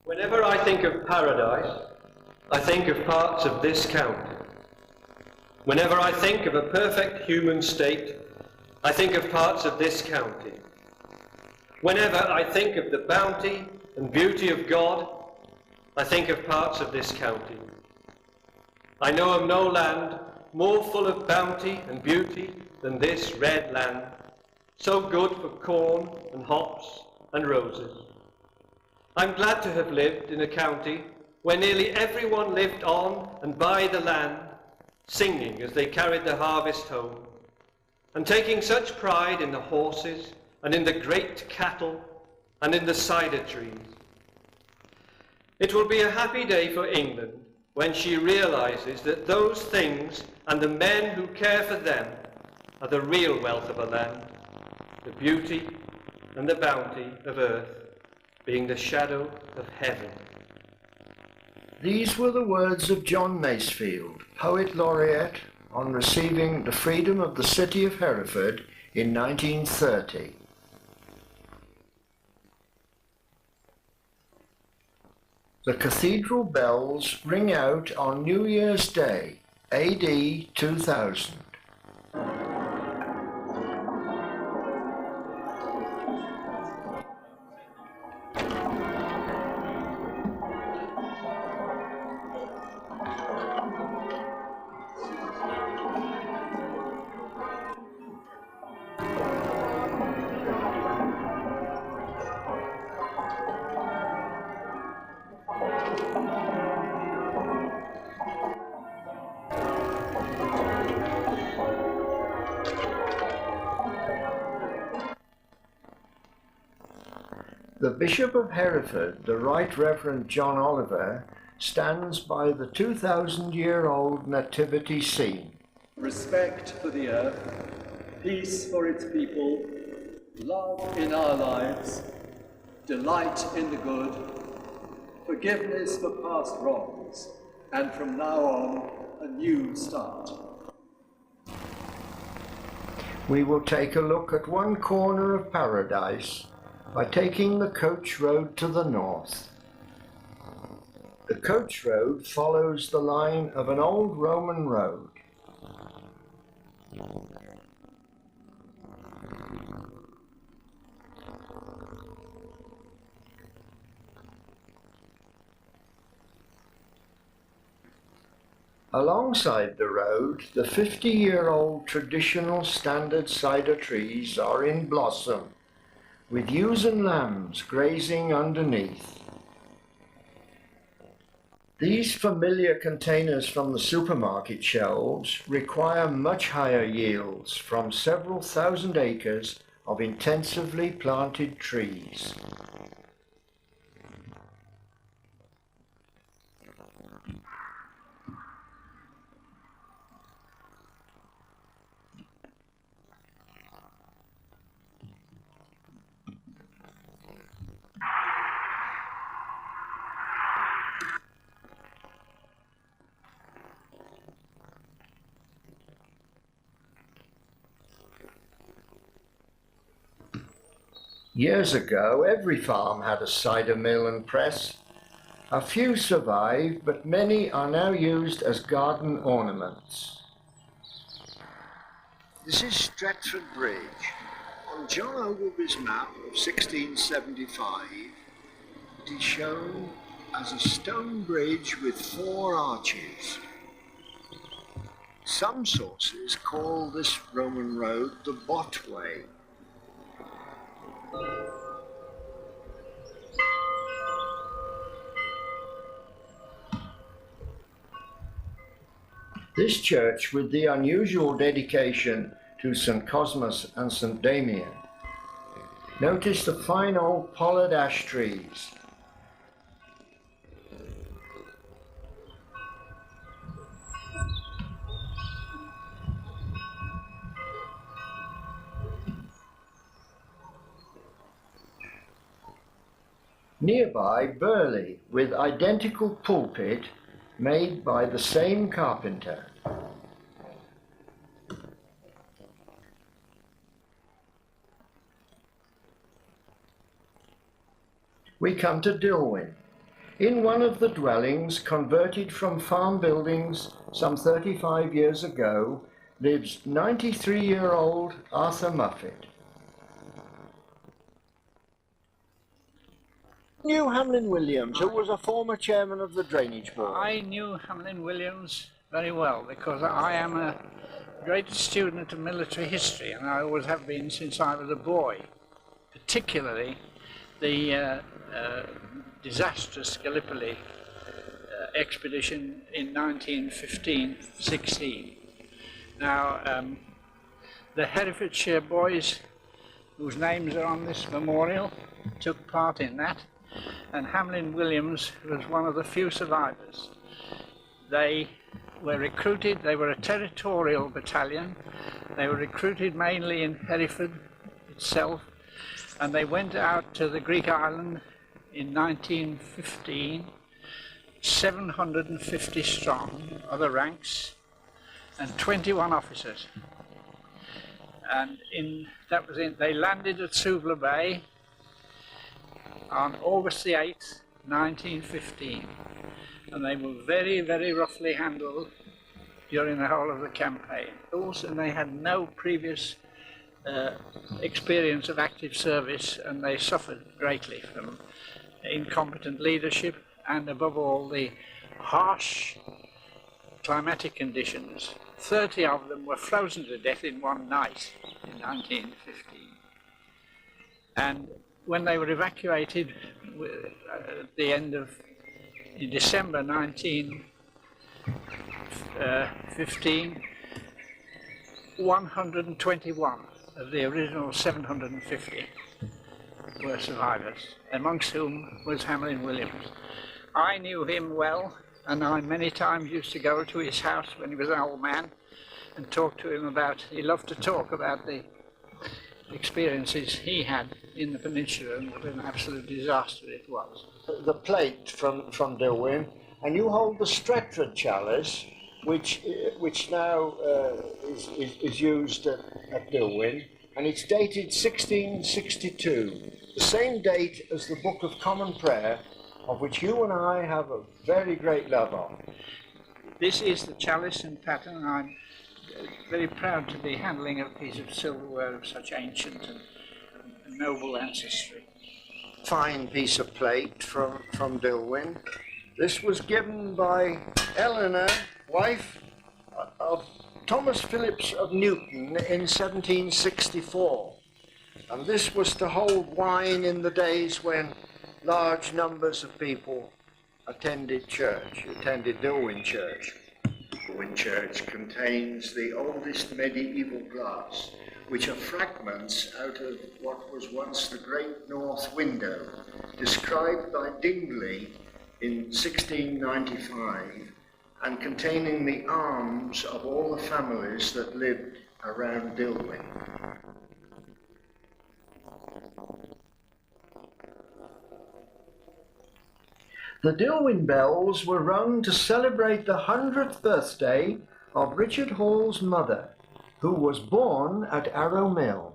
Whenever I think of paradise, I think of parts of this county. Whenever I think of a perfect human state, I think of parts of this county. Whenever I think of the bounty and beauty of God, I think of parts of this county. I know of no land more full of bounty and beauty than this red land, so good for corn and hops and roses. I'm glad to have lived in a county where nearly everyone lived on and by the land, singing as they carried the harvest home, and taking such pride in the horses and in the great cattle and in the cider trees. It will be a happy day for England when she realizes that those things and the men who care for them are the real wealth of a land, the beauty and the bounty of earth being the shadow of heaven. These were the words of John Masefield, Poet Laureate, on receiving the freedom of the city of Hereford in 1930. The cathedral bells ring out on New Year's Day, AD 2000. The Bishop of Hereford, the Right Reverend John Oliver, stands by the 2,000-year-old nativity scene. Respect for the earth, peace for its people, love in our lives, delight in the good, forgiveness for past wrongs, and from now on, a new start. We will take a look at one corner of paradise by taking the coach road to the north. The coach road follows the line of an old Roman road. Alongside the road, the 50-year-old traditional standard cider trees are in blossom, with ewes and lambs grazing underneath. These familiar containers from the supermarket shelves require much higher yields from several thousand acres of intensively planted trees. Years ago, every farm had a cider mill and press. A few survive, but many are now used as garden ornaments. This is Stratford Bridge. On John Ogilvy's map of 1675, it is shown as a stone bridge with 4 arches. Some sources call this Roman road the Botway. This church, with the unusual dedication to St. Cosmas and St. Damian, notice the fine old pollard ash trees. Nearby, Burley, with identical pulpit made by the same carpenter. We come to Dilwyn, In one of the dwellings, converted from farm buildings some 35 years ago, lives 93-year-old Arthur Muffet. Knew Hamlin Williams, who was a former chairman of the Drainage Board. I knew Hamlin Williams very well because I am a great student of military history, and I always have been since I was a boy, particularly the disastrous Gallipoli expedition in 1915-16. Now, the Herefordshire boys, whose names are on this memorial, took part in that, and Hamlin Williams was one of the few survivors. They were recruited, they were a territorial battalion, they were recruited mainly in Hereford itself, and they went out to the Greek island in 1915, 750 strong, other ranks, and 21 officers. And they landed at Suvla Bay on August the 8th, 1915, and they were very, very roughly handled during the whole of the campaign. Also, they had no previous experience of active service, and they suffered greatly from incompetent leadership and, above all, the harsh climatic conditions. 30 of them were frozen to death in one night in 1915. And when they were evacuated at the end of in December 1915, 121 of the original 750 were survivors, amongst whom was Hamlin Williams. I knew him well, and I many times used to go to his house when he was an old man and talk to him about, he loved to talk about the experiences he had in the peninsula and what an absolute disaster it was. The plate from Dilwyn, and you hold the Stretford chalice, which now is used at Dilwyn, and it's dated 1662, the same date as the Book of Common Prayer, of which you and I have a very great love of. This is the chalice and pattern. I'm very proud to be handling a piece of silverware of such ancient and noble ancestry. Fine piece of plate from Dilwyn. This was given by Eleanor, wife of Thomas Phillips of Newton, in 1764. And this was to hold wine in the days when large numbers of people attended Dilwyn Church. Dilwyn Church contains the oldest medieval glass, which are fragments out of what was once the Great North Window, described by Dingley in 1695, and containing the arms of all the families that lived around Dilwyn. The Dilwyn bells were rung to celebrate the 100th birthday of Richard Hall's mother, who was born at Arrow Mill.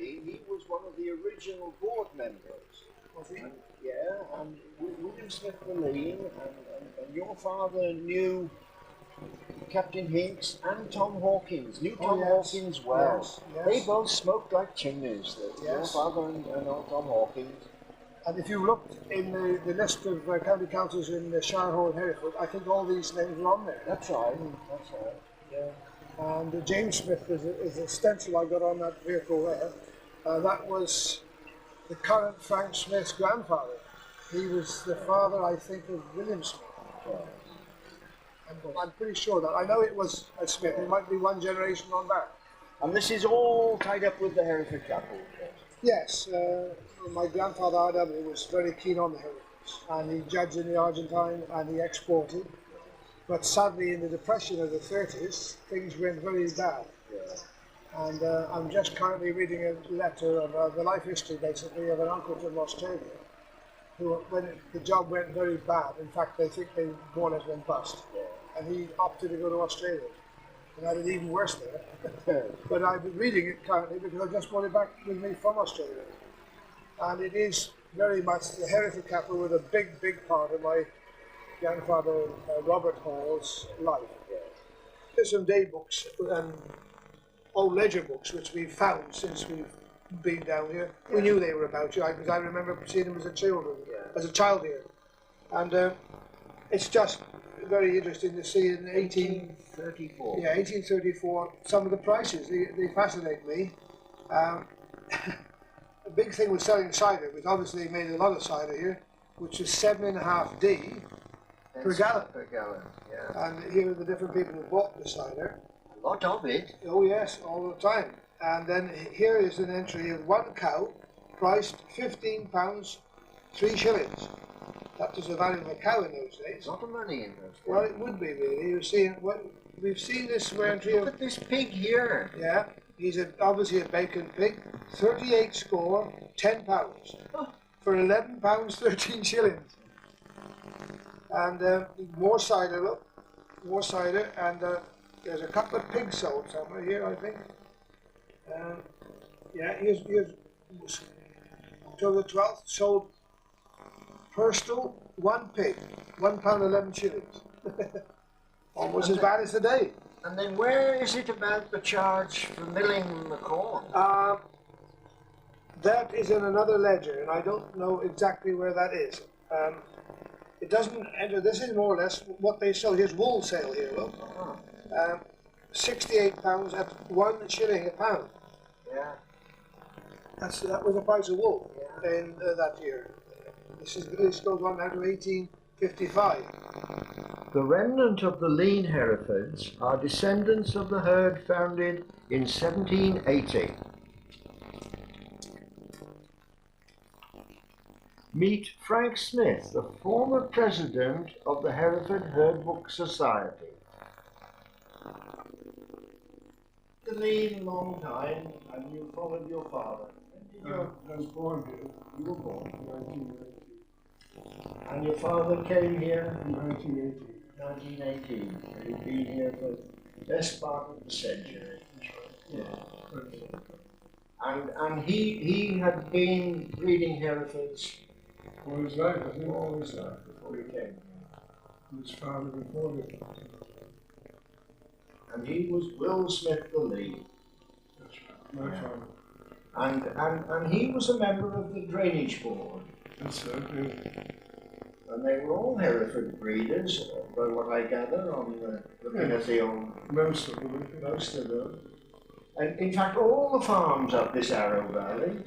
He was one of the original board members. Was he? And William Smith Verleen and your father knew Captain Hinks and Tom Hawkins. Tom Hawkins well. Yes. They both smoked like chimneys, your father and old Tom Hawkins. And if you looked in the list of county councils in Shire Hall and Hereford, I think all these names were on there. That's right. That's right. Yeah. And James Smith is a stencil I got on that vehicle there. That was the current Frank Smith's grandfather. He was the father, I think, of William Smith. I'm pretty sure that. I know it was a Smith. It might be one generation on back. And this is all tied up with the Hereford Chapel. Yes, my grandfather R.W. was very keen on the Herefords, and he judged in the Argentine and he exported. But sadly, in the Depression of the 30s, things went very bad. Yeah. And I'm just currently reading a letter of the life history, basically, of an uncle from Australia, who, when the job went very bad, in fact, they think they more or less went bust. Yeah. And he opted to go to Australia. And I did even worse there. But I've been reading it currently because I just brought it back with me from Australia. And it is very much the Hereford Chapel with a big, big part of my grandfather Robert Hall's life. There's some day books and old ledger books which we've found since we've been down here. We knew they were about you because I remember seeing them as a child here. And it's just very interesting to see in 1834. Yeah, 1834. Some of the prices they fascinate me. A big thing with selling cider, because obviously they made a lot of cider here, which is 7.5D per gallon. Per gallon, yeah. And here are the different people who bought the cider. A lot of it. Oh yes, all the time. And then here is an entry of one cow, priced £15, 3 shillings. That was the value of a cow in those days. A lot of money in those days. Well, it would be really. You're seeing what we've seen this entry of. Look at this pig here. Yeah, he's obviously a bacon pig. 38 score, £10 for £11, 13 shillings. And more cider, look, more cider, and there's a couple of pigs sold somewhere here, I think. Yeah, here's October 12th, sold per stall, 1 pig, £1, 11 shillings. Almost as bad as today. And then where is it about the charge for milling the corn? That is in another ledger, and I don't know exactly where that is. It doesn't enter, this is more or less what they sell. Here's wool sale here, look. £68 at 1 shilling a pound. Yeah. That was the price of wool in that year. This goes on now to 1855. The remnant of the lean Herefords are descendants of the herd founded in 1780. Meet Frank Smith, the former president of the Hereford Herd Book Society. The lean long time, and you followed your father. I was born here You were born. in 1980. And your father came here In 1980. 1918, and he'd been here for the best part of the century. Yeah. And he had been breeding Herefords All his life, I think all his life. before he came. His father before him. And he was Will Smith the lead. That's right. My father. And he was a member of the drainage board. That's right. Yeah. And they were all Hereford breeders, by what I gather, on looking at the old, Most of them. I think. most of them. And in fact, all the farms up this Arrow Valley,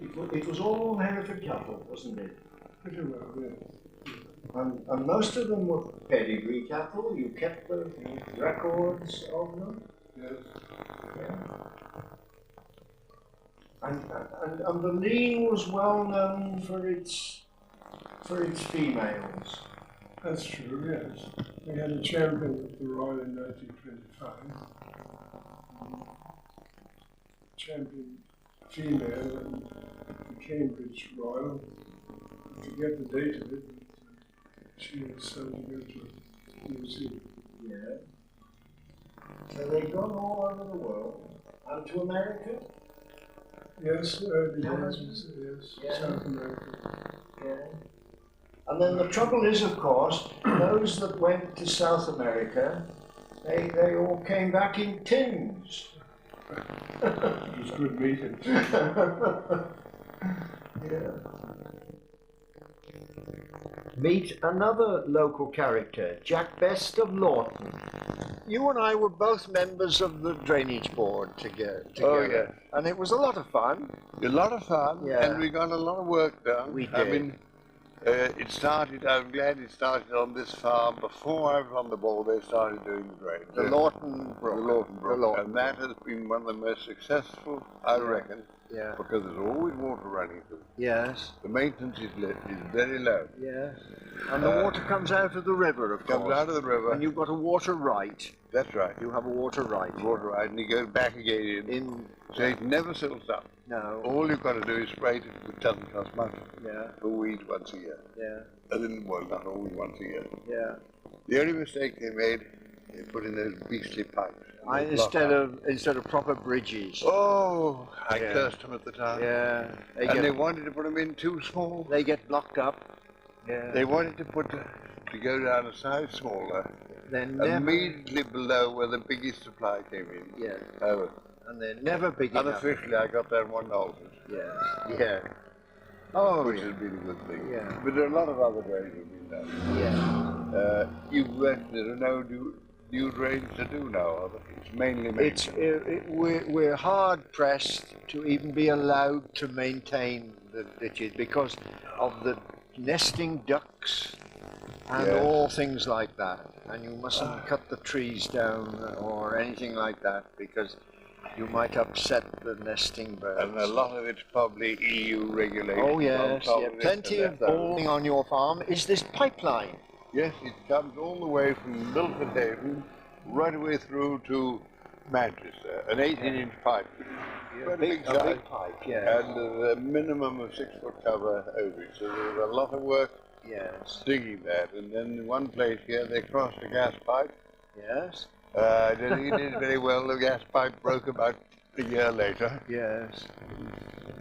it was all Hereford cattle, wasn't it? Pretty well, yeah. And most of them were pedigree cattle. You kept the records of them. Yes. Yeah. And the lean was well known for its females. That's true, yes. We had a champion at the Royal in 1925. Champion female at the Cambridge Royal. I forget the date of it, but she was sold to go to New Zealand. Yeah. So they've gone all over the world. And to America? Yes, early Yeah. days, yes, Yeah. South America. Yeah. And then the trouble is, of course, those that went to South America, they all came back in tins. It was good meeting. Yeah. meet another local character, Jack Best of Lawton. You and I were both members of the drainage board together. Oh, yeah. And it was a lot of fun. A lot of fun, Yeah. and we got a lot of work done. We I did. mean, I'm glad it started on this farm. Before I was on the board, they started doing the drain. The Lawton Brook. The Lawton Brook. The Lawton And that has been one of the most successful, I reckon, Yeah. because there's always water running through. Yes. The maintenance is very low. Yes. And the water comes out of the river, of course. Comes out of the river. And you've got a water right. That's right. You have a water right. Water right, and it goes back again in. So it never silts up. No. All you've got to do is spray it, which doesn't cost much, Yeah. for weeds once a year. Yeah. And then, well, not always once a year. Yeah. The only mistake they made, they put in those beastly pipes. They block Instead of proper bridges. Oh, I Yeah. cursed them at the time. Yeah. And they wanted to put them in too small. they get blocked up. Yeah. They wanted to go down a size smaller, They're never. immediately below where the biggest supply came in. Yeah. Oh, And they're never big enough. unofficially, I got that one altered, Yeah. Yeah. Oh, which yeah. has been a good thing. Yeah. But there are a lot of other drains that have been done. Yeah. There are no new drains to do now, are there? It's mainly It's we're hard pressed to even be allowed to maintain the ditches because of the nesting ducks and Yes. all things like that. And you mustn't cut the trees down or anything like that because you might upset the nesting birds. And a lot of it's probably EU regulations. Oh on yes, top yeah, of it, plenty and of that's bowling on your farm. Is this pipeline? Yes, it comes all the way from Milford Haven right away through to Manchester, an 18-inch pipe. Quite a big a size. big pipe, yeah. And there's a minimum of 6-foot cover over it. So there's a lot of work Yes, digging that. And then in one place here, they crossed a gas pipe. yes, I don't think it did very well. The gas pipe broke about a year later. yes.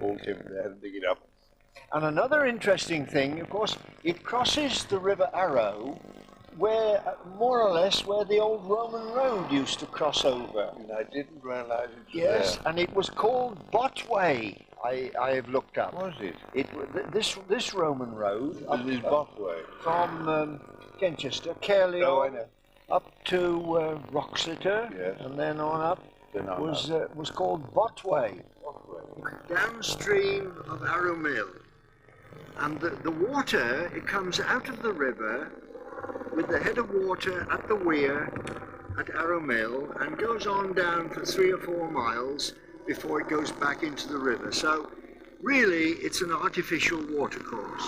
All came there to dig it up. And another interesting thing, of course, it crosses the River Arrow, where more or less where the old Roman road used to cross over. And I didn't realize it was Yes, there. and it was called Botway. I have looked up. Was it? This Roman road up, This is Bothway. from Kenchester, Caerleon, I know. up to Wroxeter, Yes. and then on up Then on was called Botway. Downstream of Arrow Mill. And the water, it comes out of the river with the head of water at the weir at Arrow Mill and goes on down for 3 or 4 miles before it goes back into the river. So really it's an artificial watercourse.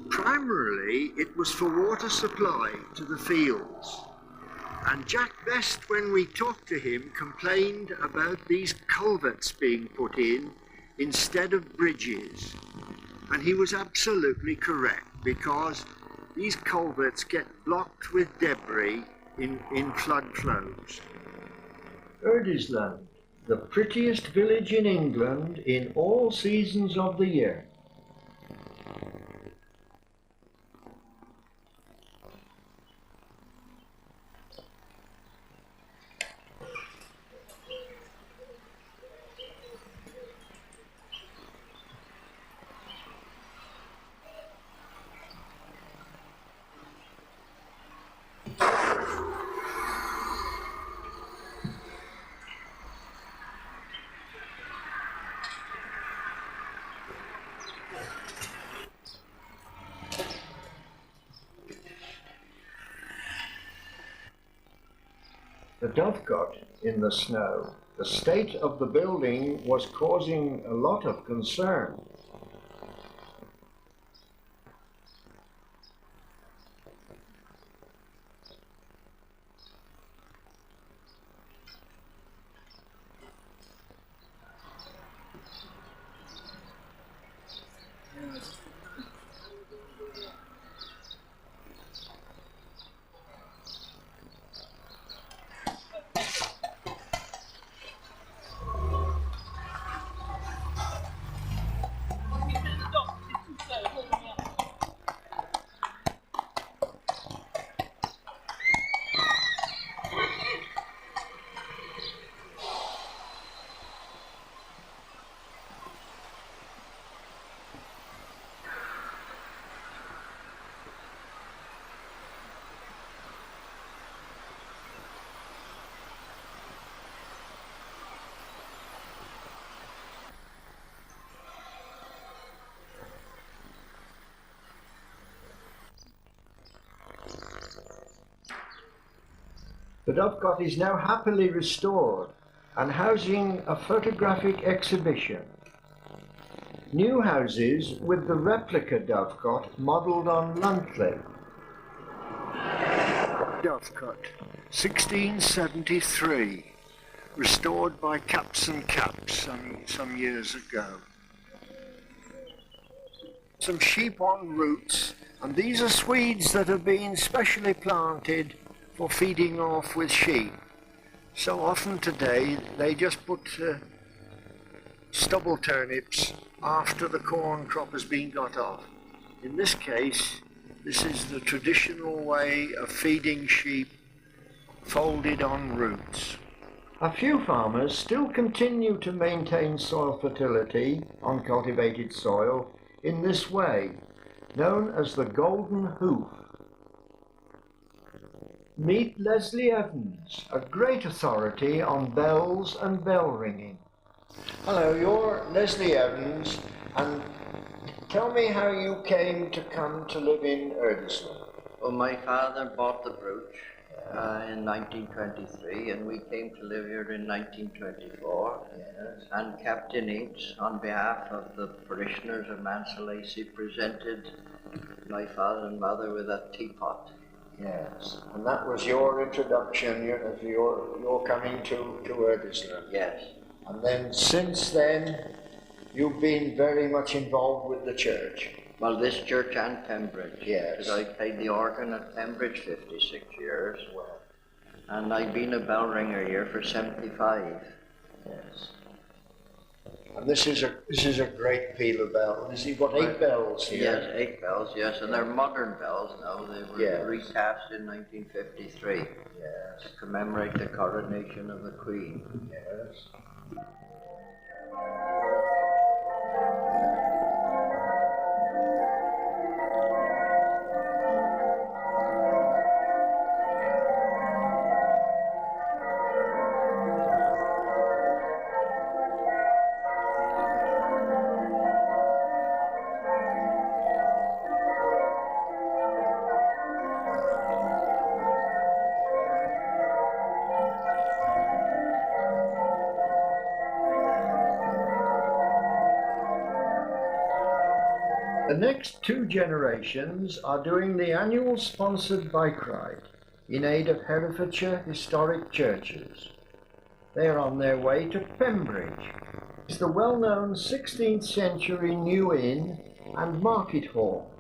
Primarily it was for water supply to the fields. And Jack Best, when we talked to him, complained about these culverts being put in instead of bridges. And he was absolutely correct, because these culverts get blocked with debris in flood flows. Erdisland, the prettiest village in England in all seasons of the year. The Dovecote in the snow. The state of the building was causing a lot of concern. The Dovecot is now happily restored and housing a photographic exhibition. New houses with the replica Dovecot modelled on Luntley. Dovecot, 1673, restored by Caps and Caps some years ago. Some sheep on roots, and these are Swedes that have been specially planted for feeding off with sheep. So often today they just put stubble turnips after the corn crop has been got off. In this case, this is the traditional way of feeding sheep, folded on roots. A few farmers still continue to maintain soil fertility on cultivated soil in this way, known as the golden hoof. Meet Leslie Evans, a great authority on bells and bell ringing. Hello, you're Leslie Evans, and tell me how you came to come to live in Erdesloe. Well, my father bought the brooch in 1923, and we came to live here in 1924. Yes. And Captain Inks, on behalf of the parishioners of Mansalacey, presented my father and mother with a teapot. Yes, and that was your introduction, your coming to Erdesloe. Yes. And then since then, you've been very much involved with the church. Well, this church and Pembridge. Yes. Because I played the organ at Pembridge 56 years. Well. And I've been a bell ringer here for 75. Yes. And this is a great peal of bells. You've got 8 bells here. Yes, 8 bells, yes, and they're modern bells now. They were Yes. recast in 1953 Yes. to commemorate the coronation of the Queen. Yes. The next 2 generations are doing the annual sponsored bike ride in aid of Herefordshire historic churches. They are on their way to Pembridge. It's the well-known 16th century New Inn and Market Hall.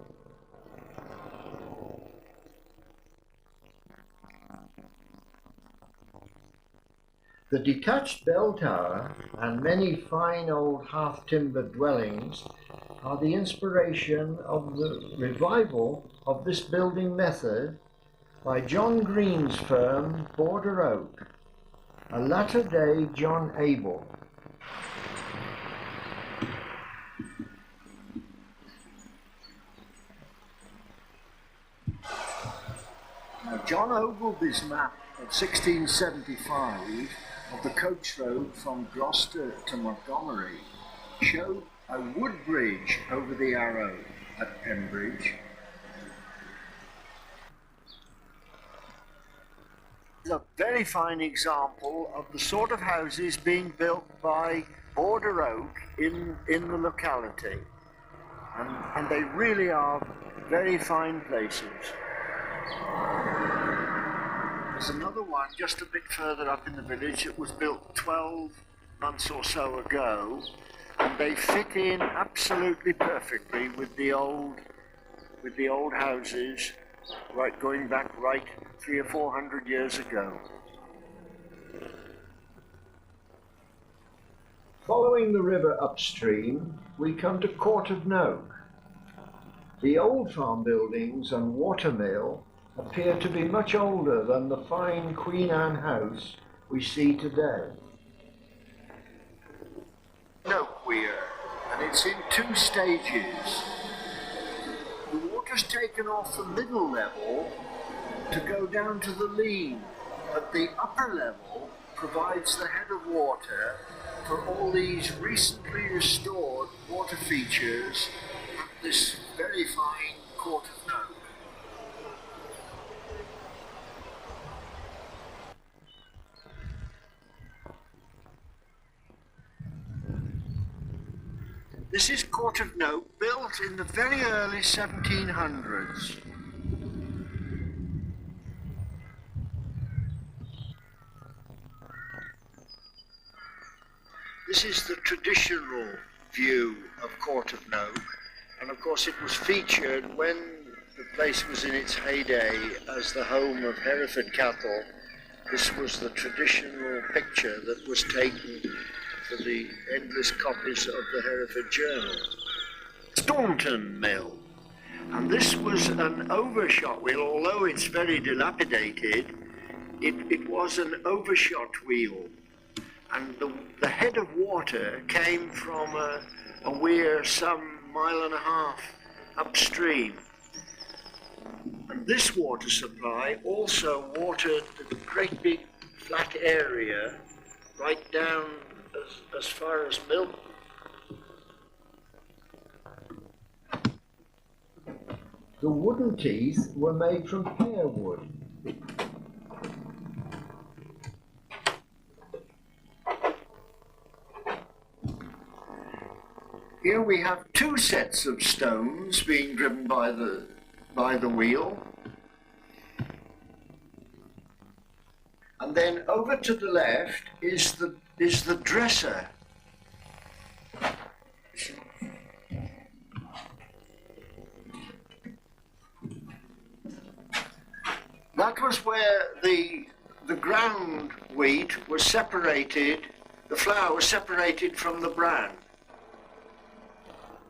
The detached bell tower and many fine old half-timbered dwellings are the inspiration of the revival of this building method by John Green's firm Border Oak, a latter-day John Abel. Now, John Ogilvy's map of 1675 of the coach road from Gloucester to Montgomery showed a wood bridge over the Arrow at Pembridge. It's a very fine example of the sort of houses being built by Border Oak in the locality. And they really are very fine places. There's another one just a bit further up in the village that was built 12 months or so ago, and they fit in absolutely perfectly with the old houses, going back 300 or 400 years ago. Following the river upstream, we come to Court of Noak. The old farm buildings and watermill appear to be much older than the fine Queen Anne house we see today. Noak Weir, and it's in 2 stages. The water's taken off the middle level to go down to the Leen, but the upper level provides the head of water for all these recently restored water features at this very fine Court of Noak. This is Court of Note, built in the very early 1700s. This is the traditional view of Court of Note, and of course it was featured when the place was in its heyday as the home of Hereford cattle. This was the traditional picture that was taken for the endless copies of the Hereford Journal. Staunton Mill. And this was an overshot wheel, although it's very dilapidated, it was an overshot wheel. And the head of water came from a weir some 1.5 miles upstream. And this water supply also watered the great big flat area right down as far as Milton. The wooden teeth were made from pear wood. Here we have 2 sets of stones being driven by the wheel. And then over to the left is the dresser. That was where the ground wheat was separated, the flour was separated from the bran.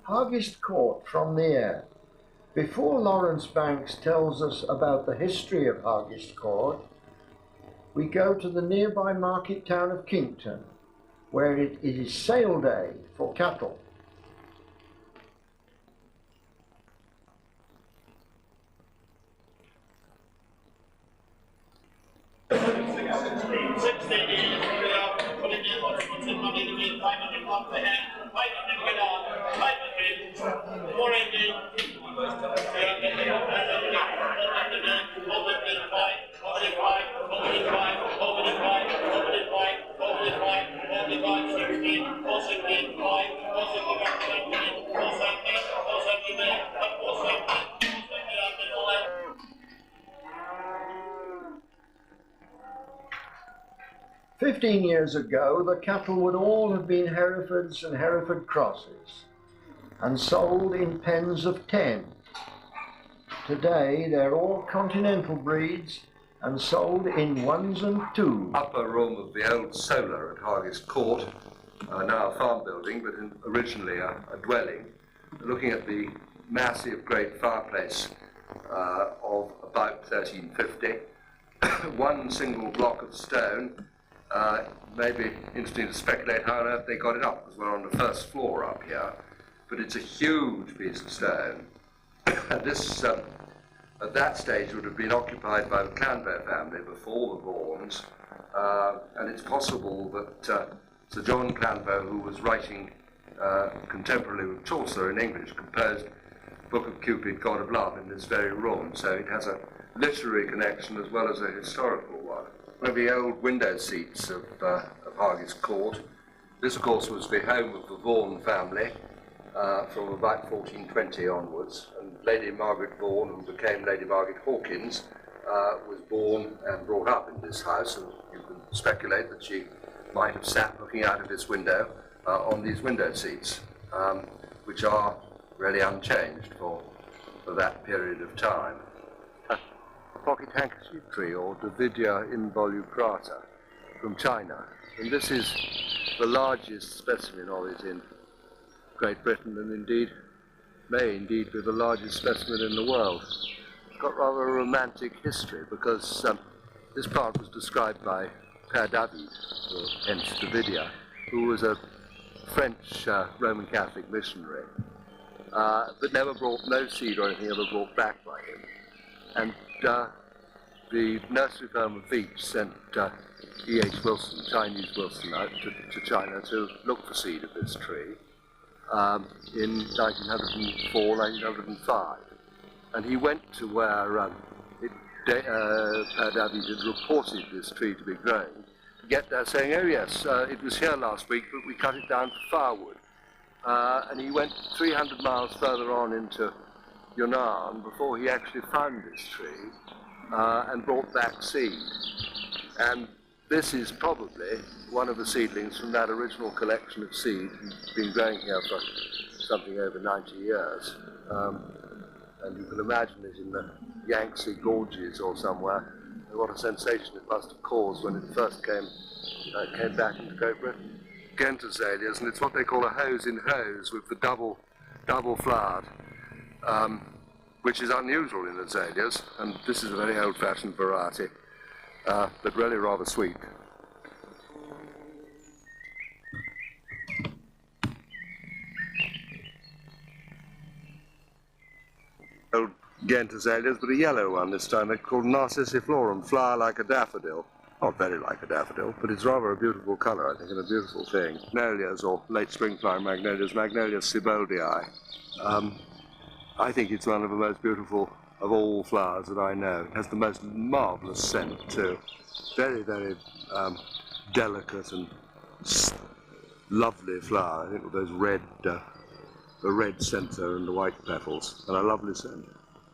Hargest Court from the air. Before Lawrence Banks tells us about the history of Hargest Court, we go to the nearby market town of Kington, where it is sale day for cattle. "15 years ago, the cattle would all have been Herefords and Hereford crosses, and sold in pens of 10. Today, they're all continental breeds and sold in 1s and 2s. Upper room of the old solar at Hargest Court, now a farm building, but originally a dwelling, looking at the massive great fireplace of about 1350. One single block of stone. Maybe interesting to speculate how on earth they got it up, because we're on the first floor up here. But it's a huge piece of stone. This, at that stage, would have been occupied by the Clanbear family before the Vaughans, and it's possible that Sir John Clanbear, who was writing contemporarily with Chaucer in English, composed Book of Cupid, God of Love in this very room, so it has a literary connection as well as a historical one. One of the old window seats of Hargest Court. This, of course, was the home of the Vaughan family from about 1420 onwards, and Lady Margaret Vaughan, who became Lady Margaret Hawkins, was born and brought up in this house, and you can speculate that she might have sat looking out of this window on these window seats, which are really unchanged for that period of time. Pocket handkerchief tree, or Davidia involucrata, from China. And this is the largest specimen of it in Great Britain, and indeed may indeed be the largest specimen in the world. It's got rather a romantic history, because this plant was described by Père David, or hence Davidia, who was a French Roman Catholic missionary, but never brought, no seed or anything ever brought back by him. And the nursery firm of Veitch sent E.H. Wilson, Chinese Wilson, out to China to look for seed of this tree in 1904, 1905. And he went to where Père David had reported this tree to be growing, to get there saying, oh yes, it was here last week, but we cut it down for firewood. and he went 300 miles further on into Yunnan before he actually found this tree and brought back seed. And this is probably one of the seedlings from that original collection of seed. He's been growing here for something over 90 years. And you can imagine it in the Yangtze Gorges or somewhere. What a sensation it must have caused when it first came back into Great Britain. Ghent azaleas, and it's what they call a hose in hose with the double flowered, which is unusual in azaleas, and this is a very old-fashioned variety, but really rather sweet. Old Ghent azaleas, but a yellow one this time. They're called Narcissiflorum, flower like a daffodil. Not very like a daffodil, but it's rather a beautiful colour, I think, and a beautiful thing. Magnolias, or late spring flowering magnolias, Magnolia Sieboldii. I think it's one of the most beautiful of all flowers that I know. It has the most marvellous scent, too. Very, very delicate and lovely flower, I think, with those red, the red centre and the white petals, and a lovely scent.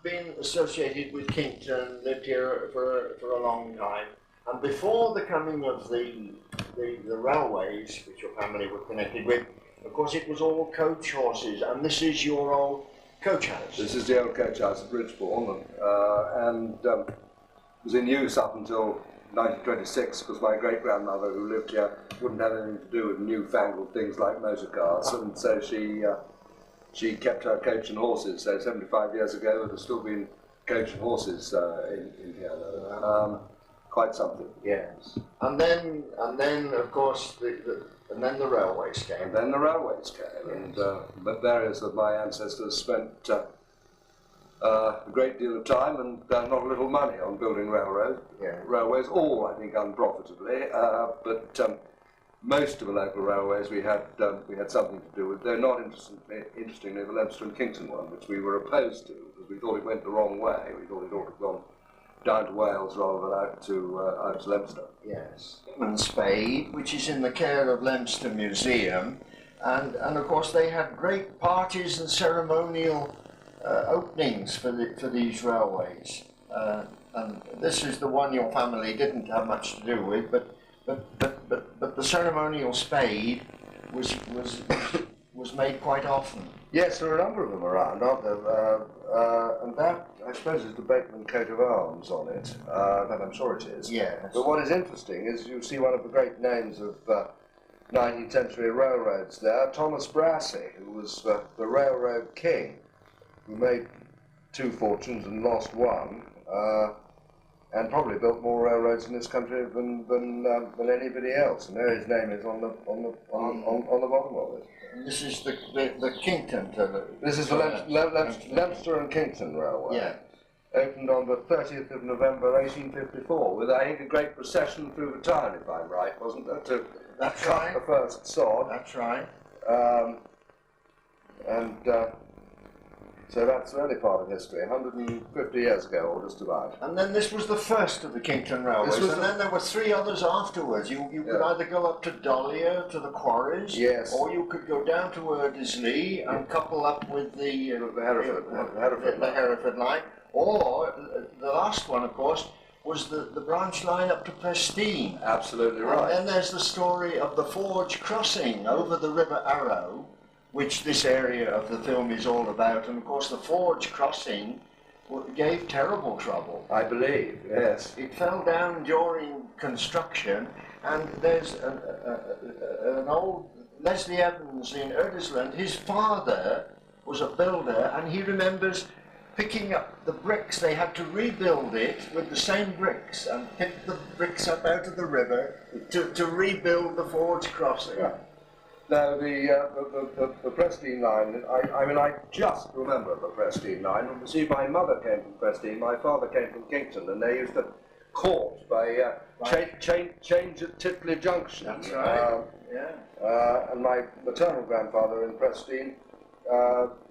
Been associated with Kington, lived here for a long time. And before the coming of the railways, which your family were connected with, of course it was all coach horses, and this is your old coach house. This is the old coach house at Bridgebourne, and was in use up until 1926, because my great-grandmother, who lived here, wouldn't have anything to do with newfangled things like motor cars, and so she kept her coach and horses. So 75 years ago, there's still been coach and horses in here. Quite something. Yes. And then of course the railways came. And then the railways came, and but various of my ancestors spent a great deal of time and not a little money on building railways, all I think unprofitably, but most of the local railways we had something to do with. They're not interestingly the Leominster and Kington one, which we were opposed to because we thought it went the wrong way. We thought it ought to have gone down to Wales rather than out to Leominster. Yes. And Spade, which is in the care of Leominster Museum, and of course they had great parties and ceremonial openings for these railways. And this is the one your family didn't have much to do with, but the ceremonial spade was made quite often. Yes, there are a number of them around, aren't there? And that, I suppose, is the Bateman coat of arms on it. That I'm sure it is. Yes. But what is interesting is you see one of the great names of 19th century railroads there, Thomas Brassey, who was the railroad king, who made 2 fortunes and lost 1, and probably built more railroads in this country than anybody else. And there his name is on the bottom of it. And this is the Kington. This is the Leominster and Kington Railway. Yeah. Opened on the 30th of November 1854 with, I think, a great procession through the town, if I'm right, wasn't there, to cut the first sod. That's right. So that's really part of history, 150 years ago, or just about. And then this was the first of the Kington Railways, and then there were 3 others afterwards. You could either go up to Dollier, to the quarries, yes, or you could go down to Erdesley and couple up with the Hereford line, or the last one, of course, was the branch line up to Prestine. Absolutely right. And then there's the story of the Forge crossing over the River Arrow, which this area of the film is all about, and of course the Forge crossing gave terrible trouble. I believe, yes. It fell down during construction, and there's an old Leslie Evans in Erdesley. His father was a builder, and he remembers picking up the bricks. They had to rebuild it with the same bricks, and pick the bricks up out of the river to rebuild the Forge crossing. Yeah. Now, the Prestine line, I mean, I just remember the Prestine line. You see, my mother came from Prestine, my father came from Kington, and they used to court by change at Titley Junction. That's right, and my maternal grandfather in Prestine,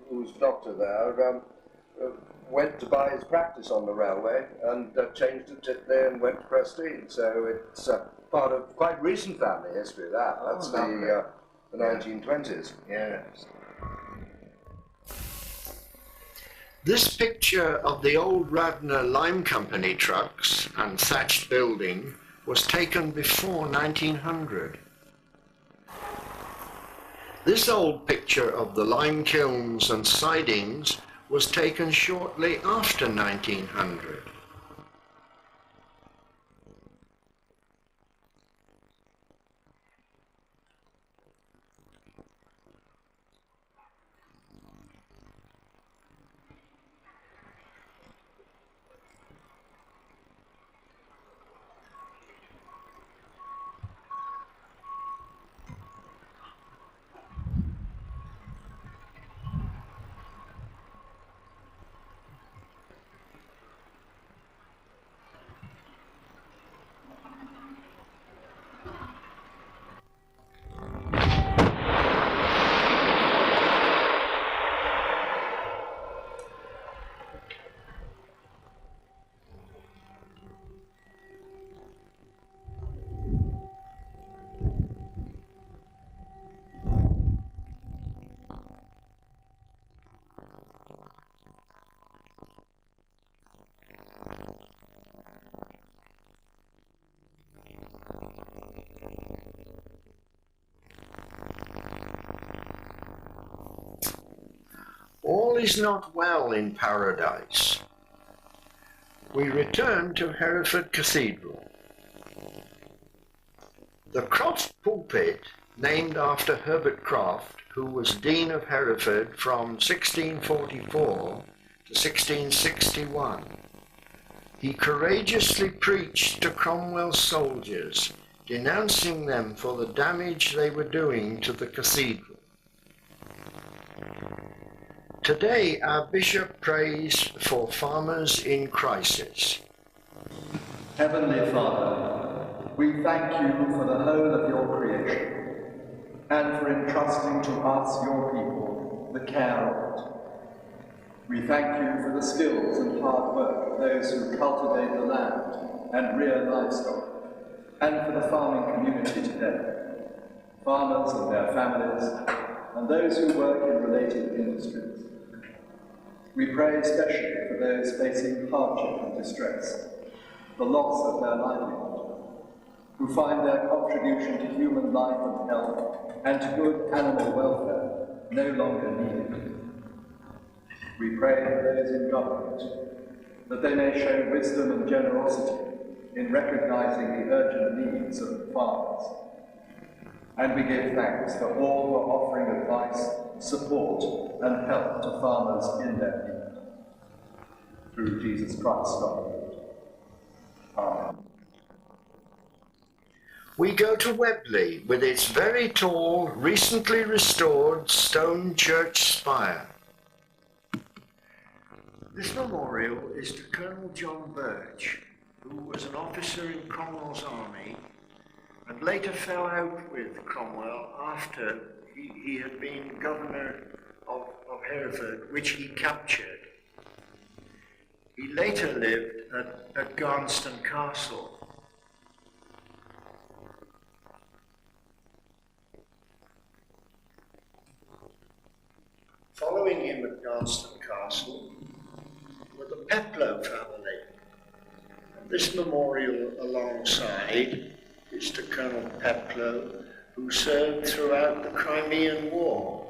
who was a doctor there, went to buy his practice on the railway and changed to Titley and went to Prestine. So it's part of quite recent family history, that. the 1920s. Yes. This picture of the old Radnor Lime Company trucks and thatched building was taken before 1900. This old picture of the lime kilns and sidings was taken shortly after 1900. All is not well in paradise. We return to Hereford Cathedral. The Croft pulpit, named after Herbert Croft, who was Dean of Hereford from 1644 to 1661. He courageously preached to Cromwell's soldiers, denouncing them for the damage they were doing to the cathedral. Today, our Bishop prays for farmers in crisis. Heavenly Father, we thank you for the whole of your creation and for entrusting to us, your people, the care of it. We thank you for the skills and hard work of those who cultivate the land and rear livestock, and for the farming community today, farmers and their families, and those who work in related industries. We pray especially for those facing hardship and distress, the loss of their livelihood, who find their contribution to human life and health and to good animal welfare no longer needed. We pray for those in government, that they may show wisdom and generosity in recognizing the urgent needs of the farmers. And we give thanks for all who are offering advice, support, and help to farmers in their need. Through Jesus Christ our Lord. Amen. We go to Webley with its very tall, recently restored stone church spire. This memorial is to Colonel John Birch, who was an officer in Cromwell's army and later fell out with Cromwell after he had been governor of Hereford, which he captured. He later lived at Garnston Castle. Following him at Garnston Castle were the Peploe family. And this memorial alongside is to Colonel Peploe, who served throughout the Crimean War.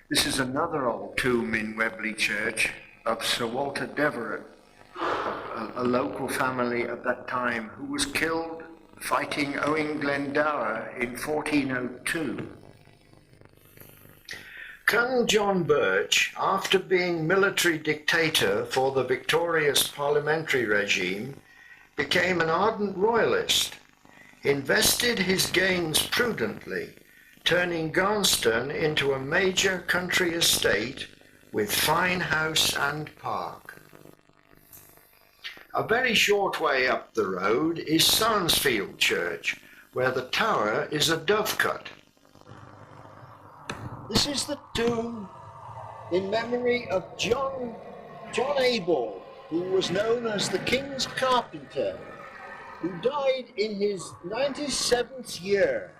This is another old tomb in Webley Church of Sir Walter Deverett, a local family at that time, who was killed fighting Owen Glendower in 1402. Colonel John Birch, after being military dictator for the victorious parliamentary regime, became an ardent royalist, invested his gains prudently, turning Garnston into a major country estate with fine house and park. A very short way up the road is Sarnsfield Church, where the tower is a dovecot. This is the tomb in memory of John Abel, who was known as the King's Carpenter, who died in his 97th year.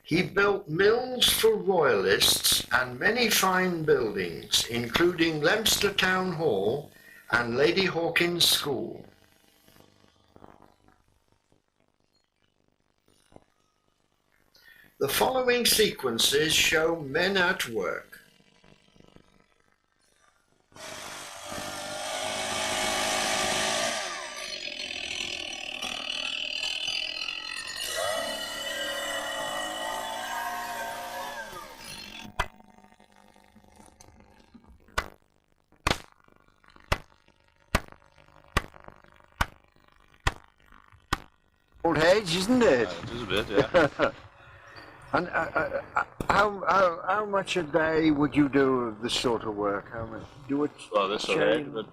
He built mills for royalists and many fine buildings, including Leominster Town Hall and Lady Hawkins School. The following sequences show men at work. Old age, isn't it? It is a bit, yeah. And how much a day would you do of this sort of work? How much do it? Well, this sort of change? about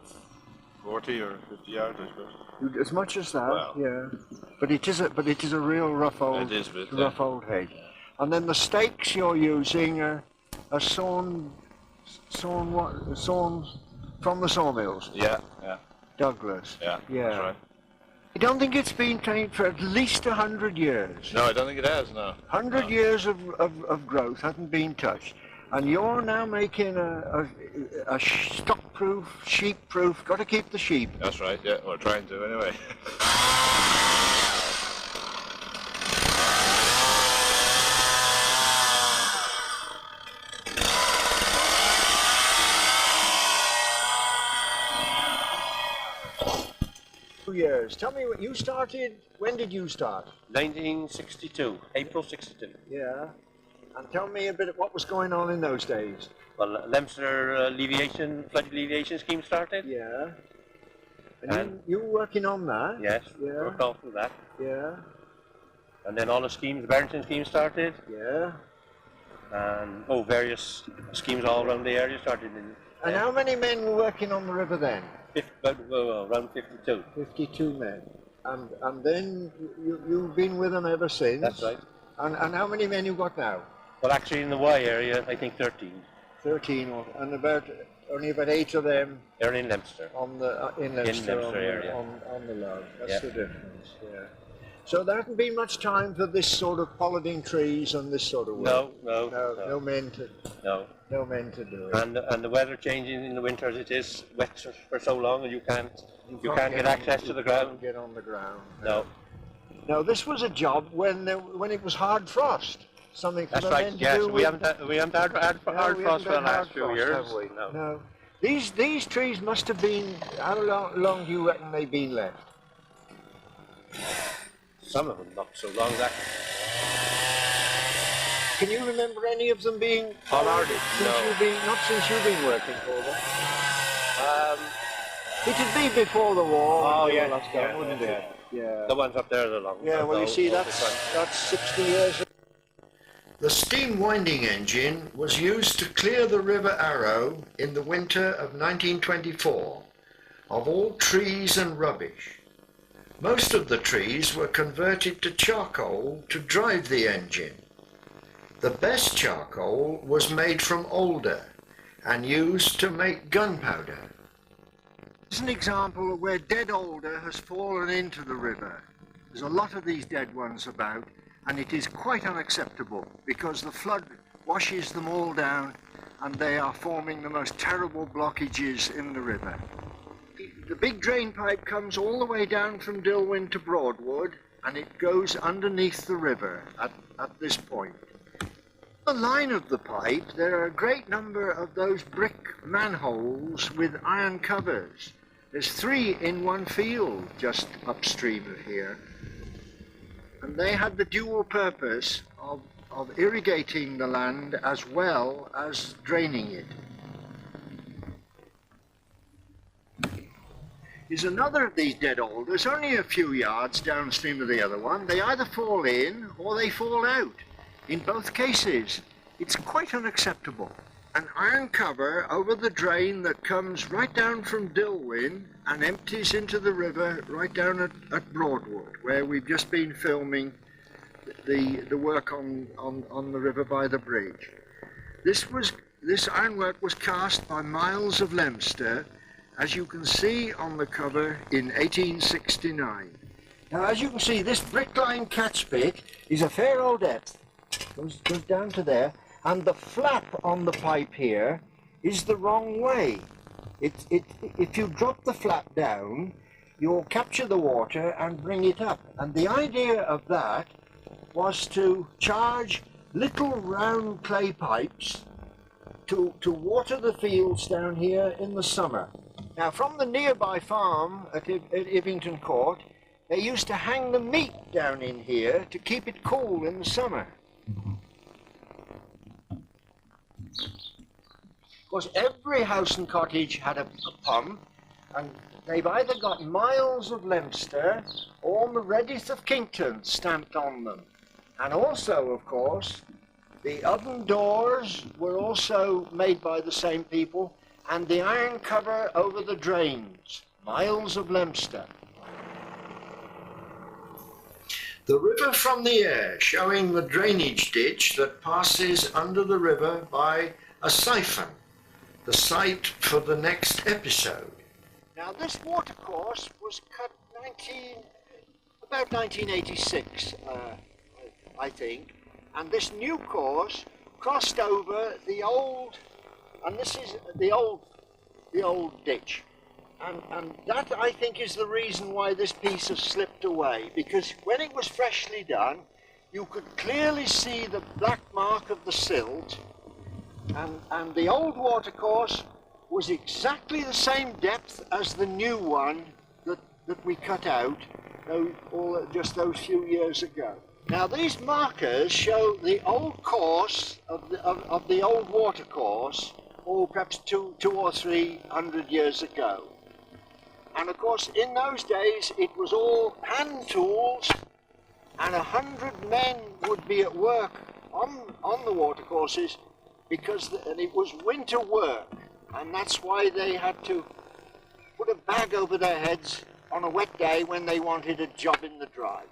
40 or 50 hours, I suppose. As much as that, Well. yeah. But it is a real rough old, It is a bit, rough yeah. old hay. And then the stakes you're using are sawn from the sawmills. Yeah, yeah, Douglas. yeah, Yeah. that's right. I don't think it's been trained for at least 100 years. No, I don't think it has, no. 100 No. years of growth hasn't been touched. And you're now making a stock-proof, sheep-proof, got to keep the sheep. That's right, yeah, we're trying to anyway. Years. Tell me what you started. When did you start? 1962, April 62. Yeah. And tell me a bit of what was going on in those days. Well, Leominster flood alleviation scheme started. Yeah. And And you were working on that? yes, Yeah. worked all through that. Yeah. And then all the schemes, the Barrington scheme started, Yeah. and various schemes all around the area started in And how many men were working on the river then? around 52. 52 men. And then you've been with them ever since? That's right. And how many men you got now? Well, actually in the Y area, I think 13. 13, and only about 8 of them They're in Leominster. on the in Leicester, Leicester area. on the low. That's Yeah. the difference. Yeah. So there hasn't been much time for this sort of pollarding trees and this sort of work. No men to do it. And the weather changing in the winter as it is wet for so long, and you can't get access to the ground. Get on the ground. No. No, this was a job when it was hard frost. Something for That's the right. men to Yes, do we with- haven't had hard No, frost we for haven't the had last hard few frost, years. have we? No. No. These trees must have been. How long do you reckon they've been left? Some of them not so long back. Can you remember any of them being Pollarded? not since you've been working for them? It'd be before the war. Oh, and yeah, all that stuff, yeah, wouldn't yeah. it? Yeah. The ones up there are long. Yeah, well, you see, that's 60 years. The steam winding engine was used to clear the River Arrow in the winter of 1924 of all trees and rubbish. Most of the trees were converted to charcoal to drive the engine. The best charcoal was made from alder and used to make gunpowder. This is an example of where dead alder has fallen into the river. There's a lot of these dead ones about, and it is quite unacceptable because the flood washes them all down and they are forming the most terrible blockages in the river. The big drain pipe comes all the way down from Dilwyn to Broadwood, and it goes underneath the river at this point. On the line of the pipe, there are a great number of those brick manholes with iron covers. There's 3 in one field just upstream of here. And they had the dual purpose of irrigating the land as well as draining it. Is another of these dead alders, only a few yards downstream of the other one. They either fall in or they fall out. In both cases, it's quite unacceptable. An iron cover over the drain that comes right down from Dilwyn and empties into the river right down at Broadwood, where we've just been filming the work on the river by the bridge. This ironwork was cast by Miles of Leominster, as you can see on the cover, in 1869. Now, as you can see, this brick-lined catch pit is a fair old depth. Goes down to there, and the flap on the pipe here is the wrong way. If you drop the flap down, you'll capture the water and bring it up. And the idea of that was to charge little round clay pipes to water the fields down here in the summer. Now, from the nearby farm at Ivington Court, they used to hang the meat down in here to keep it cool in the summer. Of course, every house and cottage had a pump, and they've either got Miles of Leinster or Meredith of Kington stamped on them. And also, of course, the oven doors were also made by the same people, and the iron cover over the drains, Miles of Leinster. The river from the air, showing the drainage ditch that passes under the river by a siphon, the site for the next episode. Now, this watercourse was cut about 1986, I think, and this new course crossed over the old, and this is the old ditch. And that, I think, is the reason why this piece has slipped away, because when it was freshly done, you could clearly see the black mark of the silt, and the old watercourse was exactly the same depth as the new one that we cut out just those few years ago. Now, these markers show the old course of the old watercourse, or perhaps 200 or 300 years ago. And of course, in those days, it was all hand tools, and 100 men would be at work on the watercourses, and it was winter work, and that's why they had to put a bag over their heads on a wet day when they wanted a job in the dry.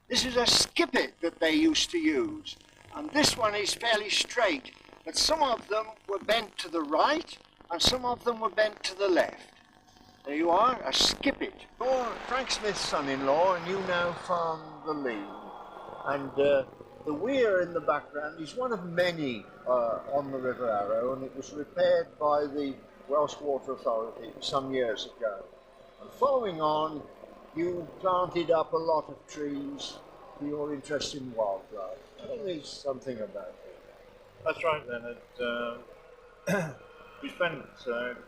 This is a skippet that they used to use, and this one is fairly straight, but some of them were bent to the right and some of them were bent to the left. There you are, a skippet. You're Frank Smith's son-in-law, and you now farm the Lee. And the weir in the background is one of many on the River Arrow, and it was repaired by the Welsh Water Authority some years ago. And following on, you planted up a lot of trees for your interest in wildlife. Tell me something about it. That's right, Leonard. We spent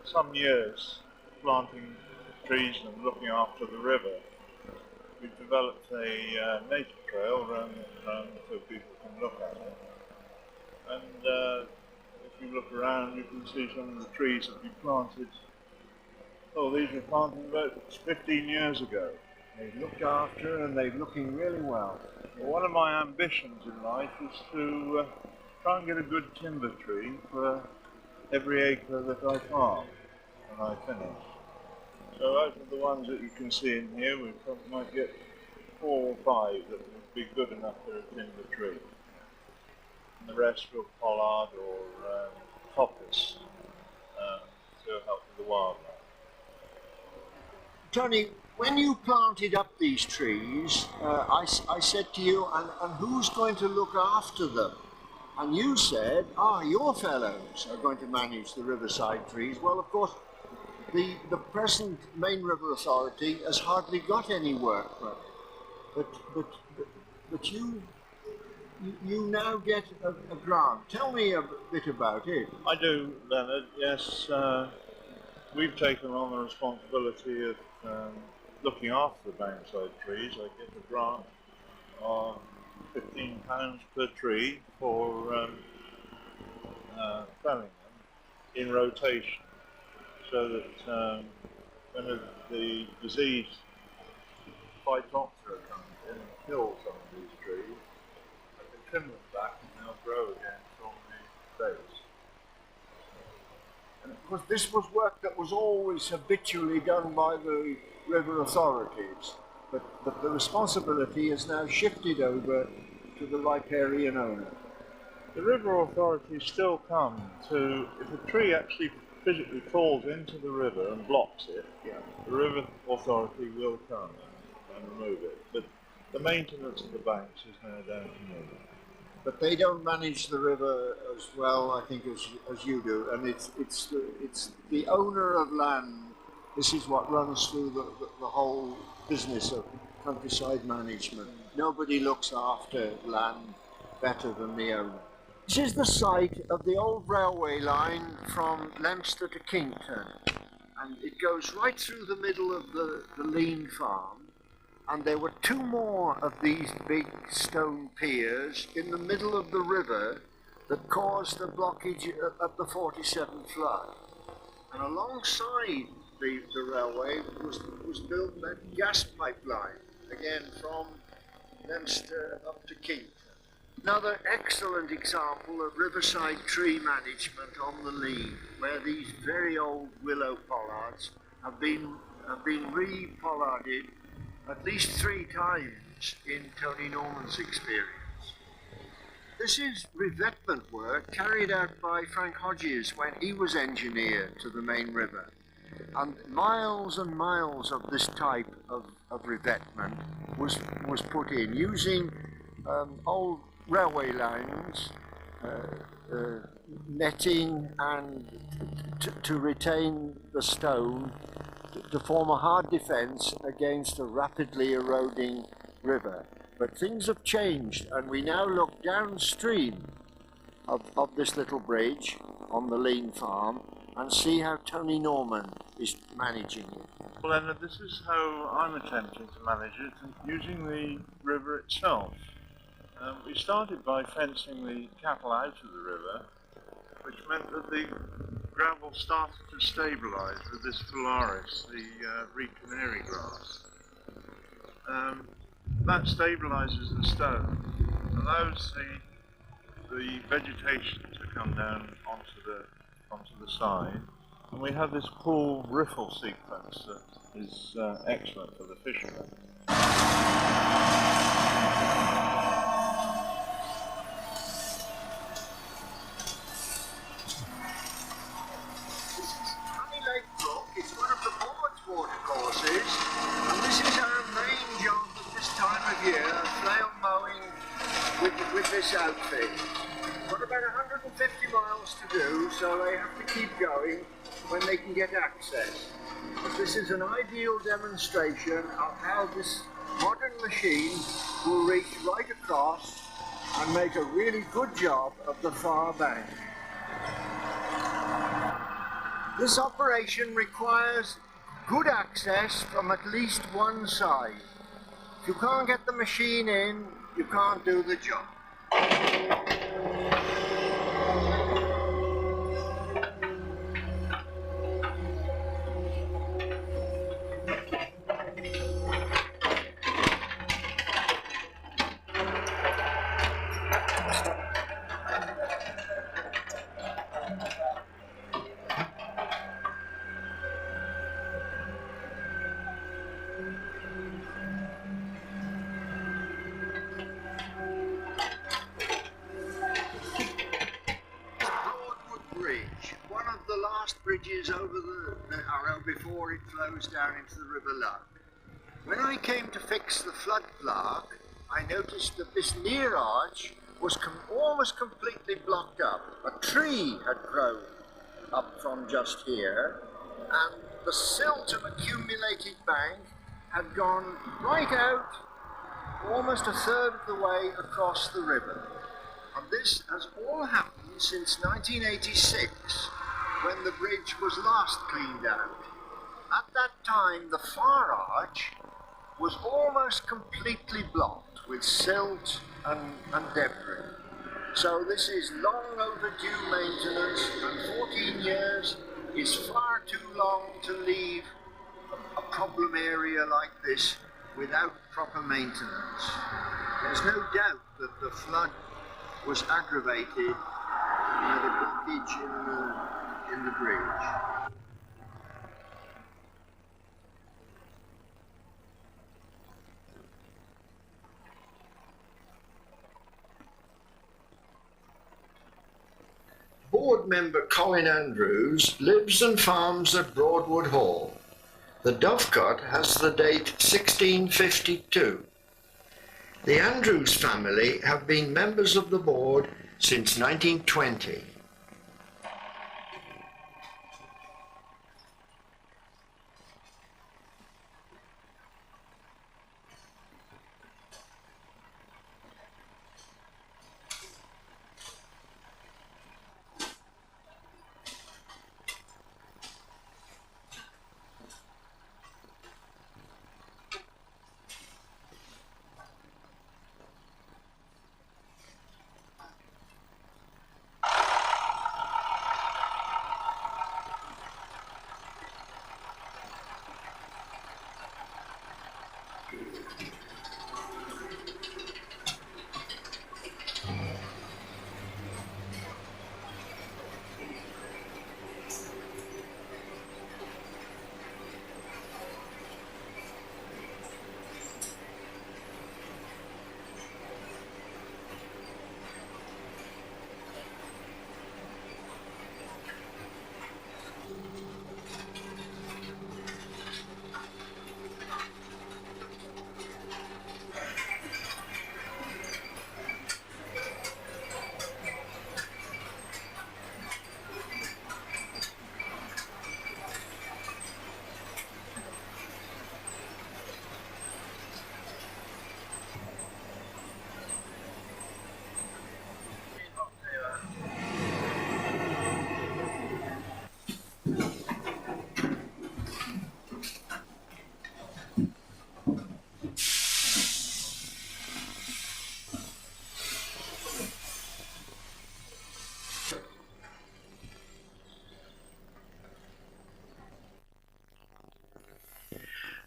some years planting trees and looking after the river. We've developed a nature trail around so people can look at it. And if you look around, you can see some of the trees that we planted. Oh, these were planted about 15 years ago. They've looked after and they're looking really well. Well, one of my ambitions in life is to try and get a good timber tree for every acre that I farm when I finish. So out of the ones that you can see in here, we might get 4 or 5 that would be good enough for a timber tree. And the rest were pollard or coppice to help with the wildlife. Tony, when you planted up these trees, I said to you, and who's going to look after them? And you said, your fellows are going to manage the riverside trees. Well, of course, the present Main River Authority has hardly got any work for it. But you now get a grant. Tell me a bit about it. I do, Leonard, yes. We've taken on the responsibility of looking after the bankside trees. I get a grant of £15 per tree for felling them in rotation, so that when the disease Phytophthora comes in and kills some of these trees, I can trim them back and they'll grow again from the base. And of course, this was work that was always habitually done by the river authorities. But the responsibility is now shifted over to the riparian owner. The river authorities still come to, if a tree actually physically falls into the river and blocks it, the river authority will come and remove it. But the maintenance of the banks is now down to me. But they don't manage the river as well, I think, as you do. And it's the owner of land. This is what runs through the whole business of countryside management. Nobody looks after land better than the owner. This is the site of the old railway line from Leominster to Kington, and it goes right through the middle of the Lean farm. And there were two more of these big stone piers in the middle of the river that caused the blockage at the 47 flood. And alongside the railway was built that gas pipeline, again from Leominster up to Kington. Another excellent example of riverside tree management on the Lean, where these very old willow pollards have been re-pollarded at least 3 times in Tony Norman's experience. This is revetment work carried out by Frank Hodges when he was engineer to the main river. And miles and miles of this type of revetment was put in using old railway lines, netting, and to retain the stone to form a hard defence against a rapidly eroding river. But things have changed, and we now look downstream of this little bridge on the Lean farm and see how Tony Norman is managing it. Well, Leonard, this is how I'm attempting to manage it, using the river itself. We started by fencing the cattle out of the river, which meant that the gravel started to stabilise with this Polaris, the reed canary grass. That stabilises the stone, allows the vegetation to come down onto the side, and we have this cool riffle sequence that is excellent for the fishermen. It's one of the board's watercourses, and this is our main job at this time of year, flail mowing with this outfit. Got about 150 miles to do, so they have to keep going when they can get access. But this is an ideal demonstration of how this modern machine will reach right across and make a really good job of the far bank. This operation requires good access from at least one side. If you can't get the machine in, you can't do the job. Bridges over the Arrow before it flows down into the River Lug. When I came to fix the flood plaque, I noticed that this near arch was almost completely blocked up. A tree had grown up from just here, and the silt of accumulated bank had gone right out, almost a third of the way across the river. And this has all happened since 1986. When the bridge was last cleaned out. At that time, the far arch was almost completely blocked with silt and debris. So this is long overdue maintenance, and 14 years is far too long to leave a problem area like this without proper maintenance. There's no doubt that the flood was aggravated by the blockage in the bridge. board member Colin Andrews lives and farms at Broadwood Hall. The Dovecot has the date 1652. The Andrews family have been members of the board since 1920.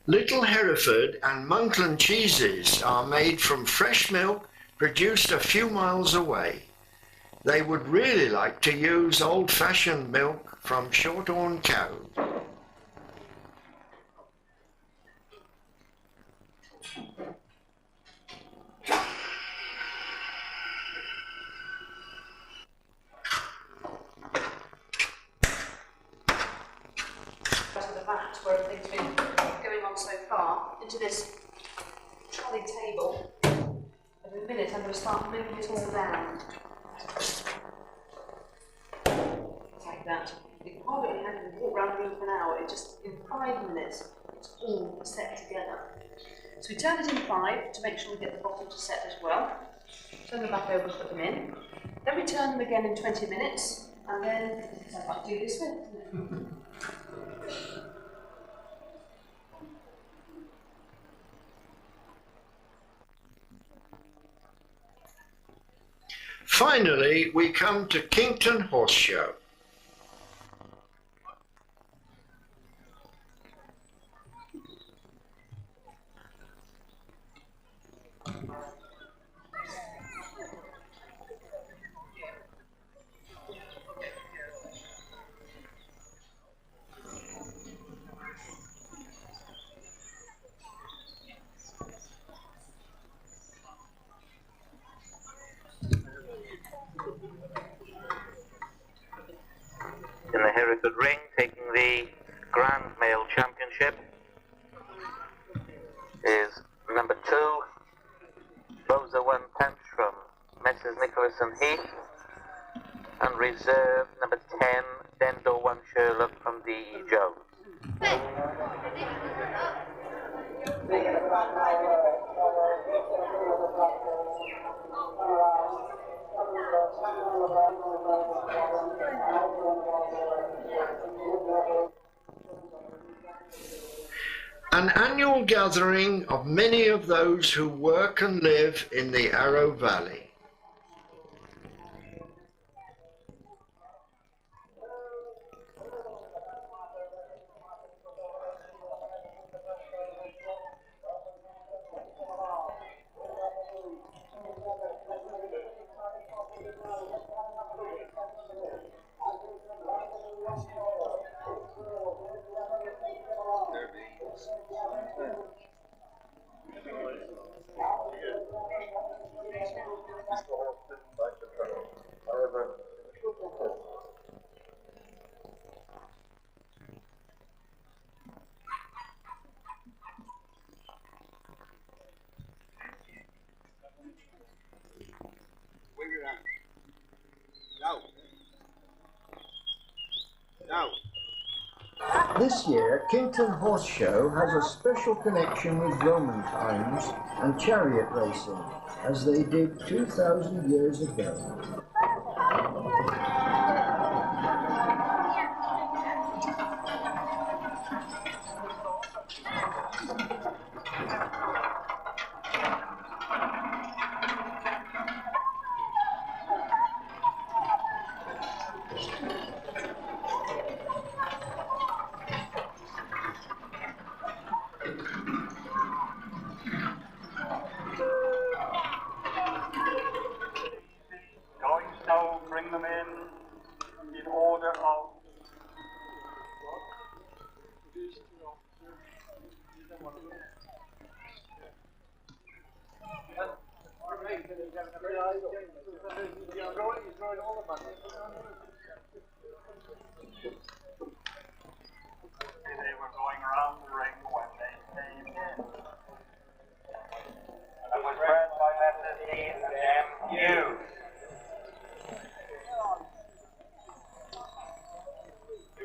Little Hereford and Monkland cheeses are made from fresh milk produced a few miles away. They would really like to use old-fashioned milk from Shorthorn cows. Where everything's been going on so far, into this trolley table. And in a minute I'm going to start moving it all down. Like that. You can hold it in your hand and walk around the room for an hour. It just, in 5 minutes, it's all set together. So we turn it in 5 to make sure we get the bottom to set as well. Turn them back over, put them in. Then we turn them again in 20 minutes, and then, so I can't do this with. Finally, we come to Kington Horse Show. In the Hereford Ring, taking the Grand Male Championship is number 2, Boza 1 Punch from Messrs Nicholas and Heath, and reserve number 10, Dendo 1 Sherlock from D.E. Jones. An annual gathering of many of those who work and live in the Arrow Valley. However, This year, Kington Horse Show has a special connection with Roman times and chariot racing, as they did 2,000 years ago. Bring them in order of they were going around the ring when they came in. It was read by Messrs. Heath and M. Hughes.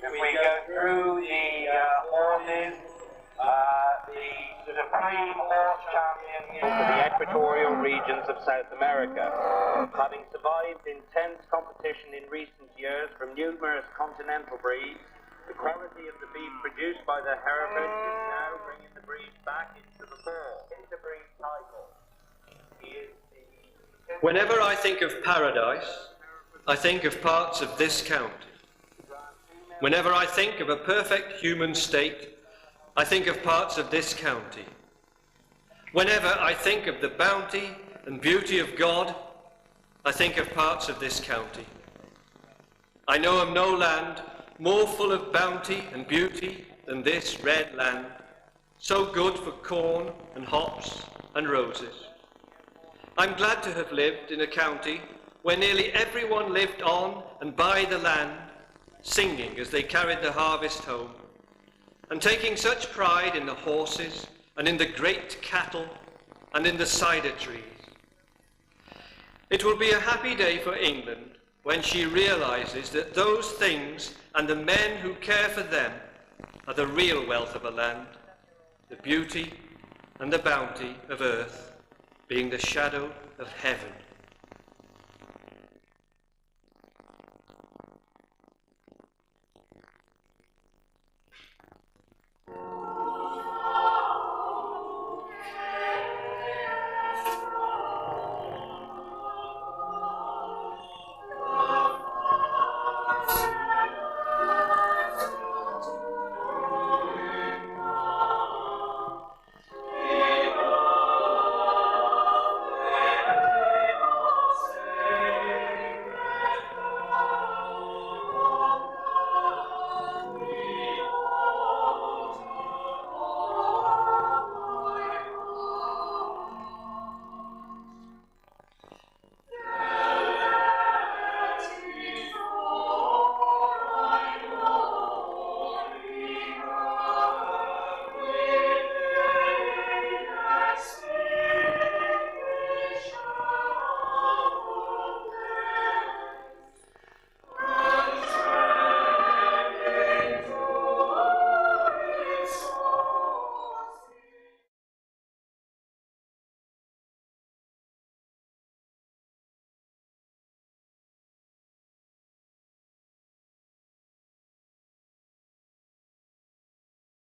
If we go through the horses, the Supreme Horse Champion for the equatorial regions of South America. Having survived intense competition in recent years from numerous continental breeds, the quality of the beef produced by the Hereford is now bringing the breed back into the fold. Interbreed title. Whenever I think of paradise, I think of parts of this county. Whenever I think of a perfect human state, I think of parts of this county. Whenever I think of the bounty and beauty of God, I think of parts of this county. I know of no land more full of bounty and beauty than this red land, so good for corn and hops and roses. I'm glad to have lived in a county where nearly everyone lived on and by the land, singing as they carried the harvest home, and taking such pride in the horses and in the great cattle and in the cider trees. It will be a happy day for England when she realizes that those things and the men who care for them are the real wealth of a land, the beauty and the bounty of earth being the shadow of heaven.